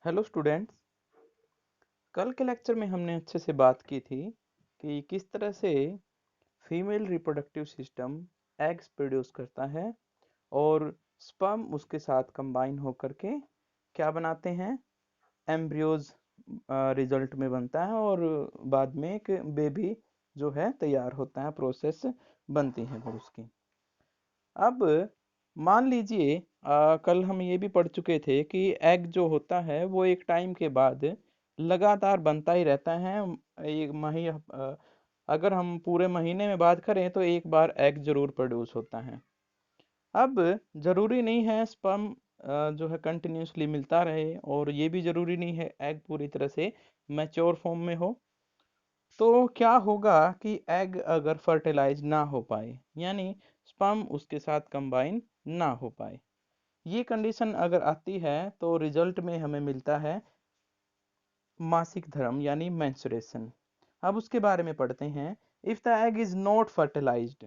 Hello students. कल के lecture में हमने अच्छे से बात की थी कि किस तरह से female reproductive system eggs produce करता है और स्पर्म उसके साथ कंबाइन होकर के क्या बनाते हैं, एम्ब्रियोज रिजल्ट में बनता है और बाद में एक बेबी जो है तैयार होता है, प्रोसेस बनती है फिर उसकी। अब मान लीजिए कल हम ये भी पढ़ चुके थे कि एग जो होता है वो एक टाइम के बाद लगातार बनता ही रहता है। एक अगर हम पूरे महीने में बात करें तो एक बार एग जरूर प्रोड्यूस होता है। अब जरूरी नहीं है स्पर्म जो है कंटिन्यूसली मिलता रहे, और ये भी जरूरी नहीं है एग पूरी तरह से मैच्योर फॉर्म में हो। तो क्या होगा कि एग अगर फर्टिलाइज ना हो पाए, यानी स्पर्म उसके साथ कंबाइन ना हो पाए, ये कंडीशन अगर आती है तो रिजल्ट में हमें मिलता है मासिक धर्म यानी मेंस्ट्रुएशन। अब उसके बारे में पढ़ते हैं। If the egg is not fertilised,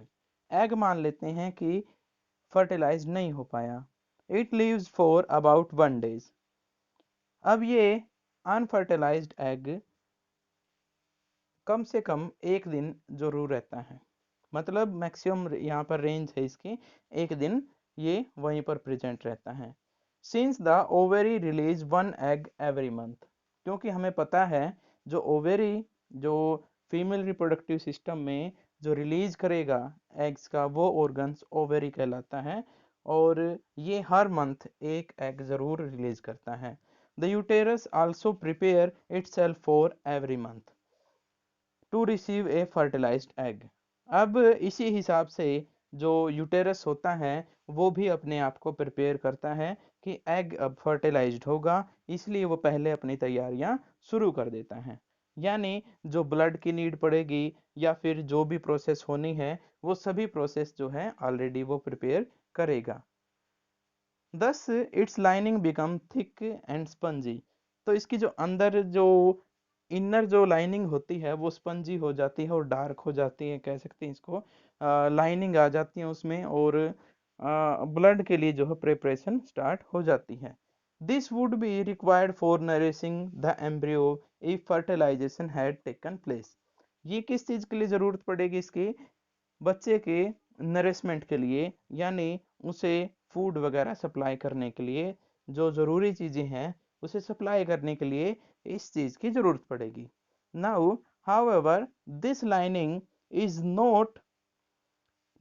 egg मान लेते हैं कि फर्टिलाइज नहीं हो पाया, it leaves for about 1 days. अब ये अनफर्टिलाइज्ड एग कम से कम एक दिन जरूर रहता है, मतलब मैक्सिमम यहाँ पर रेंज है इसकी, एक दिन ये वहीं पर प्रेजेंट रहता है। Since the ovary release 1 egg every month, क्योंकि हमें पता है जो ओवेरी, जो फीमेल रिप्रोडक्टिव सिस्टम में जो रिलीज करेगा एग्स का, वो ऑर्गन्स ओवेरी कहलाता है, और ये हर मंथ एक एग जरूर रिलीज करता है। The uterus also prepare itself for every month to receive a fertilised egg. अब इसी हिसाब से जो यूटेरस होता है वो भी अपने आप को प्रिपेयर करता है कि एग अब फर्टिलाइज्ड होगा, इसलिए वो पहले अपनी तैयारियां शुरू कर देता है। यानी जो ब्लड की नीड पड़ेगी या फिर जो भी प्रोसेस होनी है, वो सभी प्रोसेस जो है ऑलरेडी वो प्रिपेयर करेगा। दस it's lining become thick and spongy, तो इसकी जो अंदर जो इनर जो लाइनिंग होती है वो स्पंजी हो जाती है और डार्क हो जाती है, कह सकते हैं इसको। लाइनिंग आ जाती है उसमें, और ब्लड के लिए जो है प्रिपरेशन स्टार्ट हो जाती है। This would be required for nourishing the embryo if fertilisation had taken place. ये किस चीज के लिए जरूरत पड़ेगी इसकी? बच्चे के नरिशमेंट के लिए, यानी उसे फूड वगैरह सप्लाई करने के लिए, जो ज़रूरी चीज़ें हैं उसे सप्लाई करने के लिए इस चीज़ की ज़रूरत पड़ेगी। Now however this lining is not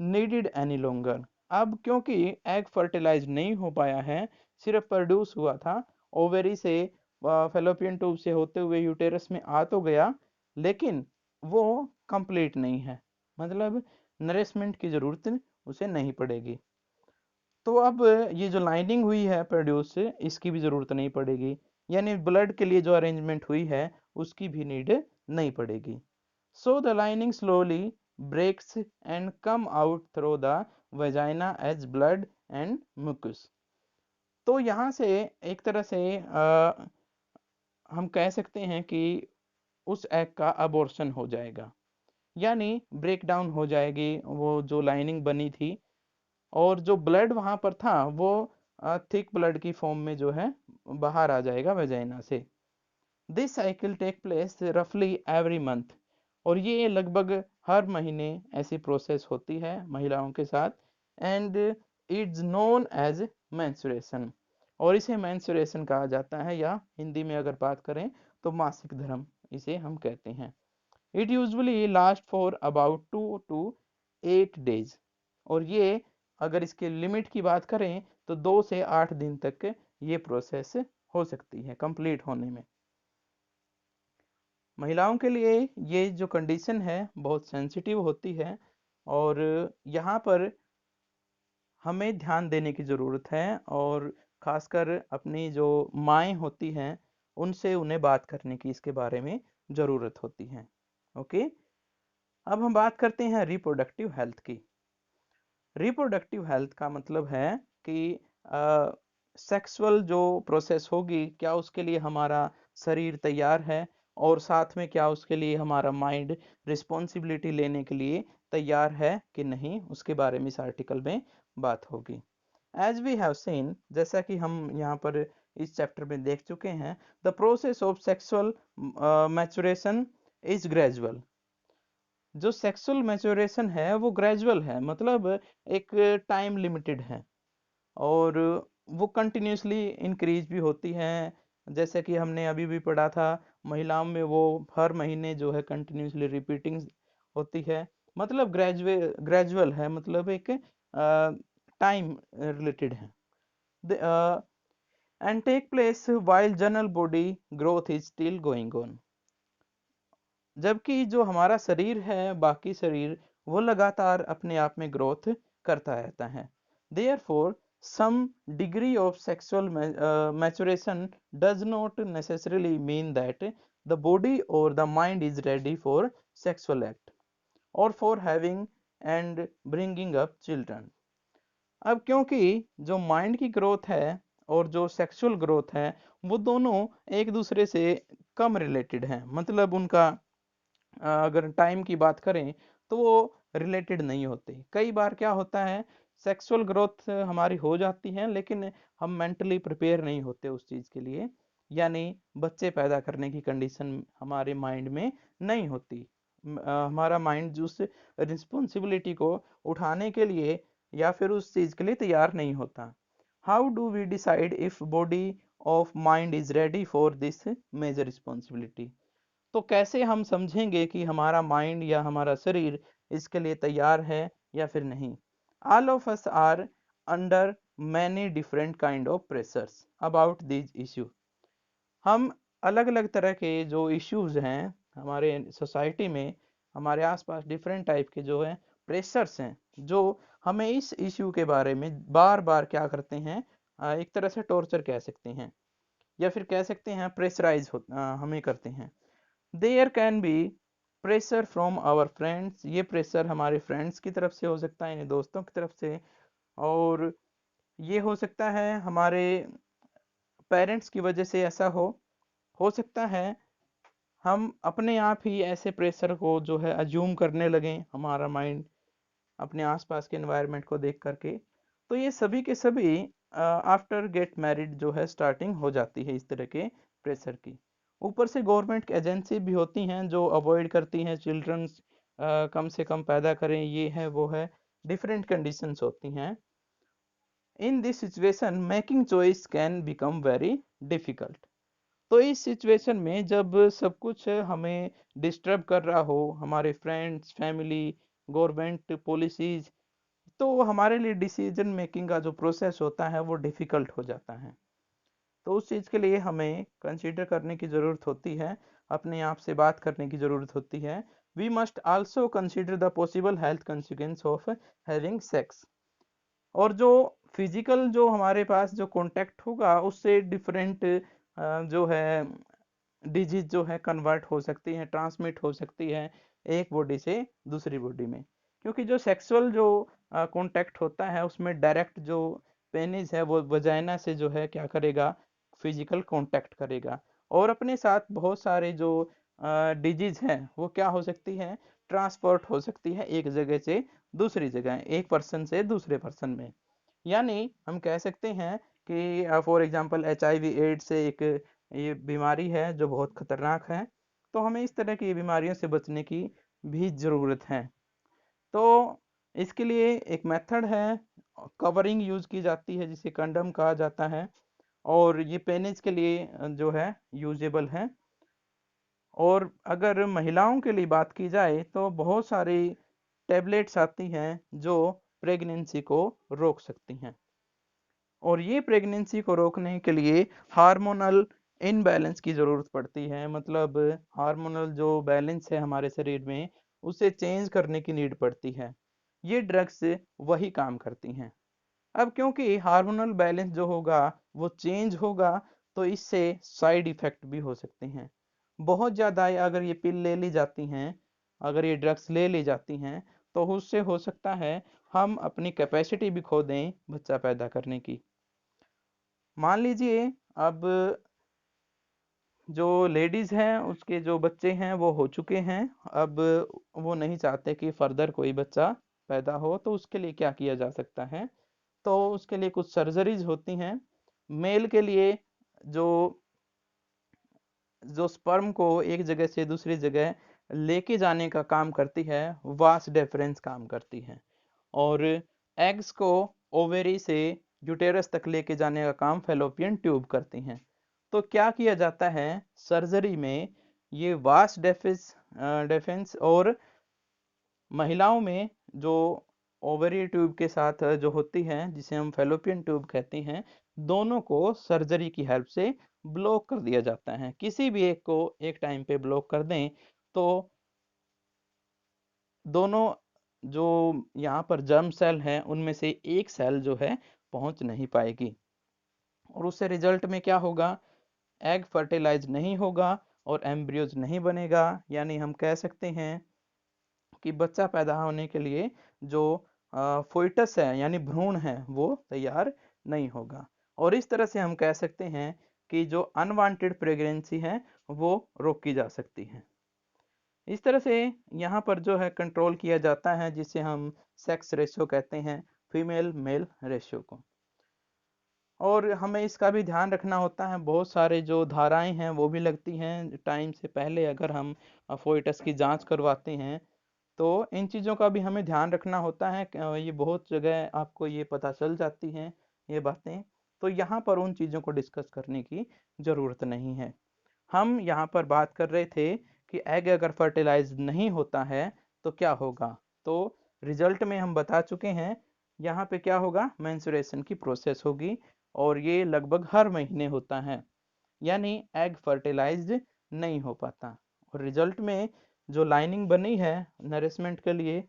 needed any longer. अब क्योंकि एग फर्टिलाइज नहीं हो पाया है, सिर्फ प्रोड्यूस हुआ था ओवेरी से, फेलोपियन ट्यूब से होते हुए यूटेरस में आ तो गया, लेकिन वो कंप्लीट नहीं है, मतलब नरिशमेंट की ज़रूरत उसे नहीं पड़ेगी। तो अब ये जो लाइनिंग हुई है प्रोड्यूस, इसकी भी ज़रूरत नहीं पड़ेगी, यानी ब्लड के लिए जो अरेंजमेंट हुई है उसकी भी नीड नहीं पड़ेगी। So the lining slowly breaks and come out through the vagina as blood and mucus। तो यहाँ से एक तरह से हम कह सकते हैं कि उस एग का अबॉर्शन हो जाएगा, यानी ब्रेक डाउन हो जाएगी वो जो लाइनिंग बनी थी, और जो ब्लड वहां पर था वो थिक ब्लड की फॉर्म में जो है बाहर आ जाएगा वेजाइना से। दिस साइकिल टेक प्लेस रफली एवरी मंथ, और ये लगभग हर महीने ऐसी प्रोसेस होती है महिलाओं के साथ। And it's known as menstruation, और इसे मेंस्ट्रुएशन कहा जाता है, या हिंदी में अगर बात करें तो मासिक धर्म इसे हम कहते हैं। It usually last for about 2 to 8 days, और ये अगर इसके लिमिट की बात करें तो 2 से 8 दिन तक ये प्रोसेस हो सकती है कंप्लीट होने में। महिलाओं के लिए ये जो कंडीशन है बहुत सेंसिटिव होती है, और यहाँ पर हमें ध्यान देने की ज़रूरत है, और ख़ासकर अपनी जो माएँ होती हैं उनसे उन्हें बात करने की इसके बारे में ज़रूरत होती है। ओके, अब हम बात करते हैं रिप्रोडक्टिव हेल्थ की। रिप्रोडक्टिव हेल्थ का मतलब है कि सेक्सुअल जो प्रोसेस होगी, क्या उसके लिए हमारा शरीर तैयार है, और साथ में क्या उसके लिए हमारा माइंड रिस्पॉन्सिबिलिटी लेने के लिए तैयार है कि नहीं, उसके बारे में इस आर्टिकल में बात होगी। एज वी हैव सीन, जैसा कि हम यहाँ पर इस चैप्टर में देख चुके हैं। The process of sexual maturation is gradual. जो सेक्सुअल मैचुरेशन है वो ग्रेजुअल है, मतलब एक टाइम लिमिटेड है, और वो कंटिन्यूसली इंक्रीज भी होती हैं। जैसे कि हमने अभी भी पढ़ा था, महिलाओं में वो हर महीने जो है कंटिन्यूसली रिपीटिंग होती है, मतलब ग्रेजुअल है, मतलब एक टाइम रिलेटेड है। And take place while general body growth is still going on. जबकि जो हमारा शरीर है, बाकी शरीर, वो लगातार अपने आप में ग्रोथ करता रहता है। Therefore some degree of sexual maturation does not necessarily mean that the body or the mind is ready for sexual act or for having and bringing up children। अब क्योंकि जो माइंड की ग्रोथ है और जो सेक्सुअल ग्रोथ है, वो दोनों एक दूसरे से कम रिलेटेड हैं, मतलब उनका अगर टाइम की बात करें तो वो रिलेटेड नहीं होते। कई बार क्या होता है, सेक्सुअल ग्रोथ हमारी हो जाती है लेकिन हम मेंटली प्रिपेयर नहीं होते उस चीज़ के लिए, यानी बच्चे पैदा करने की कंडीशन हमारे माइंड में नहीं होती। हमारा माइंड उस रिस्पॉन्सिबिलिटी को उठाने के लिए या फिर उस चीज़ के लिए तैयार नहीं होता। How do we decide if body of mind is ready for this major responsibility. तो कैसे हम समझेंगे कि हमारा माइंड या हमारा शरीर इसके लिए तैयार है या फिर नहीं। All of us are under many different kind of pressures about this issue. हम अलग अलग तरह के जो इश्यूज हैं हमारे सोसाइटी में, हमारे आसपास डिफरेंट टाइप के जो है प्रेशर्स हैं, जो हमें इस इश्यू के बारे में बार बार क्या करते हैं, एक तरह से टॉर्चर कह सकते हैं, या फिर कह सकते हैं प्रेशराइज हमें करते हैं। There can be pressure from our friends. ये प्रेशर हमारे फ्रेंड्स की तरफ से हो सकता है, यानी दोस्तों की तरफ से, और ये हो सकता है हमारे पेरेंट्स की वजह से ऐसा हो सकता है हम अपने आप ही ऐसे प्रेशर को जो है अज्यूम करने लगें, हमारा माइंड अपने आसपास के एनवायरनमेंट को देख करके। तो ये सभी के सभी आफ्टर गेट मैरिड जो है स्टार्टिंग हो जाती है इस तरह के प्रेशर की। ऊपर से गवर्नमेंट एजेंसी भी होती हैं जो अवॉइड करती हैं चिल्ड्रंस कम से कम पैदा करें, ये है वो है, डिफरेंट कंडीशंस होती हैं। In this situation making choice can become very difficult. तो इस सिचुएशन में जब सब कुछ हमें डिस्टर्ब कर रहा हो, हमारे फ्रेंड्स, फैमिली, गवर्नमेंट पॉलिसीज, तो हमारे लिए डिसीजन मेकिंग का जो प्रोसेस होता है वो डिफ़िकल्ट हो जाता है। तो उस चीज़ के लिए हमें कंसीडर करने की ज़रूरत होती है, अपने आप से बात करने की ज़रूरत होती है। We must also consider the possible health consequence of having sex. और जो फिजिकल जो हमारे पास जो कांटेक्ट होगा उससे डिफरेंट जो है डिजीज जो है कन्वर्ट हो सकती है, ट्रांसमिट हो सकती है एक बॉडी से दूसरी बॉडी में। क्योंकि जो सेक्सुअल जो कांटेक्ट होता है उसमें डायरेक्ट जो पेनिस है वो वजाइना से जो है क्या करेगा, फिजिकल कांटेक्ट करेगा, और अपने साथ बहुत सारे जो डिजीज हैं वो क्या हो सकती है, ट्रांसपोर्ट हो सकती है एक जगह से दूसरी जगह, एक पर्सन से दूसरे पर्सन में। यानी हम कह सकते हैं कि फॉर एग्जांपल HIV एड्स से एक ये बीमारी है जो बहुत खतरनाक है, तो हमें इस तरह की बीमारियों से बचने की भी ज़रूरत है। तो इसके लिए एक मेथड है, कवरिंग यूज़ की जाती है जिसे कंडम कहा जाता है, और ये पेनिस के लिए जो है यूजेबल है। और अगर महिलाओं के लिए बात की जाए तो बहुत सारी टेबलेट्स आती हैं जो प्रेगनेंसी को रोक सकती हैं, और ये प्रेगनेंसी को रोकने के लिए हार्मोनल इनबैलेंस की ज़रूरत पड़ती है, मतलब हार्मोनल जो बैलेंस है हमारे शरीर में उसे चेंज करने की नीड पड़ती है। ये ड्रग्स वही काम करती हैं। अब क्योंकि हार्मोनल बैलेंस जो होगा वो चेंज होगा, तो इससे साइड इफ़ेक्ट भी हो सकते हैं। बहुत ज़्यादा अगर ये पिल ले ली जाती हैं, अगर ये ड्रग्स ले ली जाती हैं, तो उससे हो सकता है हम अपनी कैपेसिटी भी खो दें बच्चा पैदा करने की। मान लीजिए अब जो लेडीज़ हैं उसके जो बच्चे हैं वो हो चुके हैं, अब वो नहीं चाहते कि फर्दर कोई बच्चा पैदा हो, तो उसके लिए क्या किया जा सकता है। तो उसके लिए कुछ सर्जरीज होती हैं। मेल के लिए जो जो स्पर्म को एक जगह से दूसरी जगह लेके जाने का काम करती है, वास डेफरेंस काम करती है। और एग्स को ओवेरी से यूटेरस तक लेके जाने का काम फेलोपियन ट्यूब करती हैं। तो क्या किया जाता है सर्जरी में, ये वास डेफेंस और महिलाओं में जो ओवरी ट्यूब के साथ जो होती है, जिसे हम फेलोपियन ट्यूब कहते हैं, दोनों को सर्जरी की हेल्प से ब्लॉक कर दिया जाता है। किसी भी एक को एक टाइम पे ब्लॉक कर दें तो दोनों जो यहाँ पर जर्म सेल हैं उनमें से एक सेल जो है पहुंच नहीं पाएगी, और उससे रिजल्ट में क्या होगा, एग फर्टिलाइज नहीं होगा और एम्ब्रियोज नहीं बनेगा। यानी हम कह सकते हैं कि बच्चा पैदा होने के लिए जो फोइटस है यानी भ्रूण है वो तैयार नहीं होगा। और इस तरह से हम कह सकते हैं कि जो अनवांटेड प्रेगनेंसी है वो रोकी जा सकती है। इस तरह से यहाँ पर जो है कंट्रोल किया जाता है, जिसे हम सेक्स रेशियो कहते हैं, फीमेल मेल रेशियो को। और हमें इसका भी ध्यान रखना होता है, बहुत सारे जो धाराएं हैं वो भी लगती हैं टाइम से पहले। अगर हम फोइटस की जांच करवाते हैं तो इन चीज़ों का भी हमें ध्यान रखना होता है। ये बहुत जगह आपको ये पता चल जाती हैं ये बातें, तो यहाँ पर उन चीज़ों को डिस्कस करने की ज़रूरत नहीं है। हम यहाँ पर बात कर रहे थे कि एग अगर फर्टिलाइज नहीं होता है तो क्या होगा। तो रिजल्ट में हम बता चुके हैं, यहाँ पे क्या होगा, मेंस्ट्रुएशन की प्रोसेस होगी और ये लगभग हर महीने होता है, यानी एग फर्टिलाइज्ड नहीं हो पाता। और रिजल्ट में जो लाइनिंग बनी है नरिशमेंट के लिए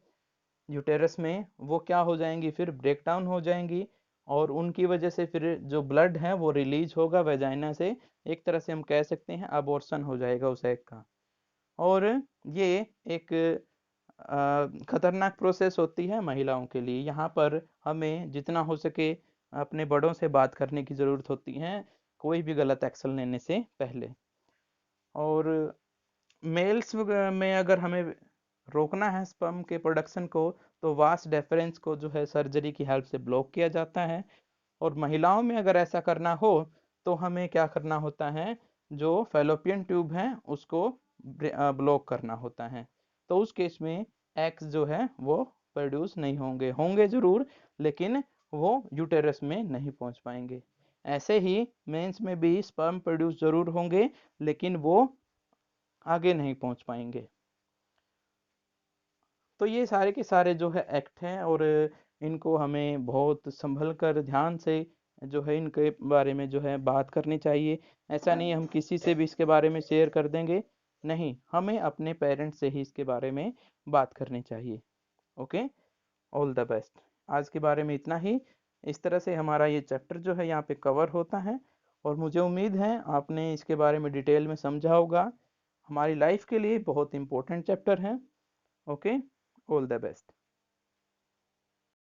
यूटेरस में, वो क्या हो जाएंगी, फिर ब्रेक डाउन हो जाएंगी, और उनकी वजह से फिर जो ब्लड है वो रिलीज होगा वेजाइना से। एक तरह से हम कह सकते हैं अबॉर्शन हो जाएगा उस एग का। और ये एक खतरनाक प्रोसेस होती है महिलाओं के लिए। यहाँ पर हमें जितना हो सके अपने बड़ों से बात करने की ज़रूरत होती है कोई भी गलत एक्शन लेने से पहले। और मेल्स में अगर हमें रोकना है स्पर्म के प्रोडक्शन को, तो वास डेफरेंस को जो है सर्जरी की हेल्प से ब्लॉक किया जाता है। और महिलाओं में अगर ऐसा करना हो तो हमें क्या करना होता है, जो फेलोपियन ट्यूब है उसको ब्लॉक करना होता है। तो उस केस में एग्स जो है वो प्रोड्यूस नहीं होंगे, होंगे जरूर लेकिन वो यूटेरस में नहीं पहुंच पाएंगे। ऐसे ही मेंस में भी स्पर्म प्रोड्यूस जरूर होंगे लेकिन वो आगे नहीं पहुंच पाएंगे। तो ये सारे के सारे जो है एक्ट हैं, और इनको हमें बहुत संभल कर ध्यान से जो है इनके बारे में जो है बात करनी चाहिए। ऐसा नहीं हम किसी से भी इसके बारे में शेयर कर देंगे, नहीं, हमें अपने पेरेंट्स से ही इसके बारे में बात करनी चाहिए। Okay, all the best. आज के बारे में इतना ही। इस तरह से हमारा ये चैप्टर जो है यहाँ पे कवर होता है, और मुझे उम्मीद है आपने इसके बारे में डिटेल में समझा होगा। हमारी लाइफ के लिए बहुत इंपॉर्टेंट चैप्टर है। Okay, all the best.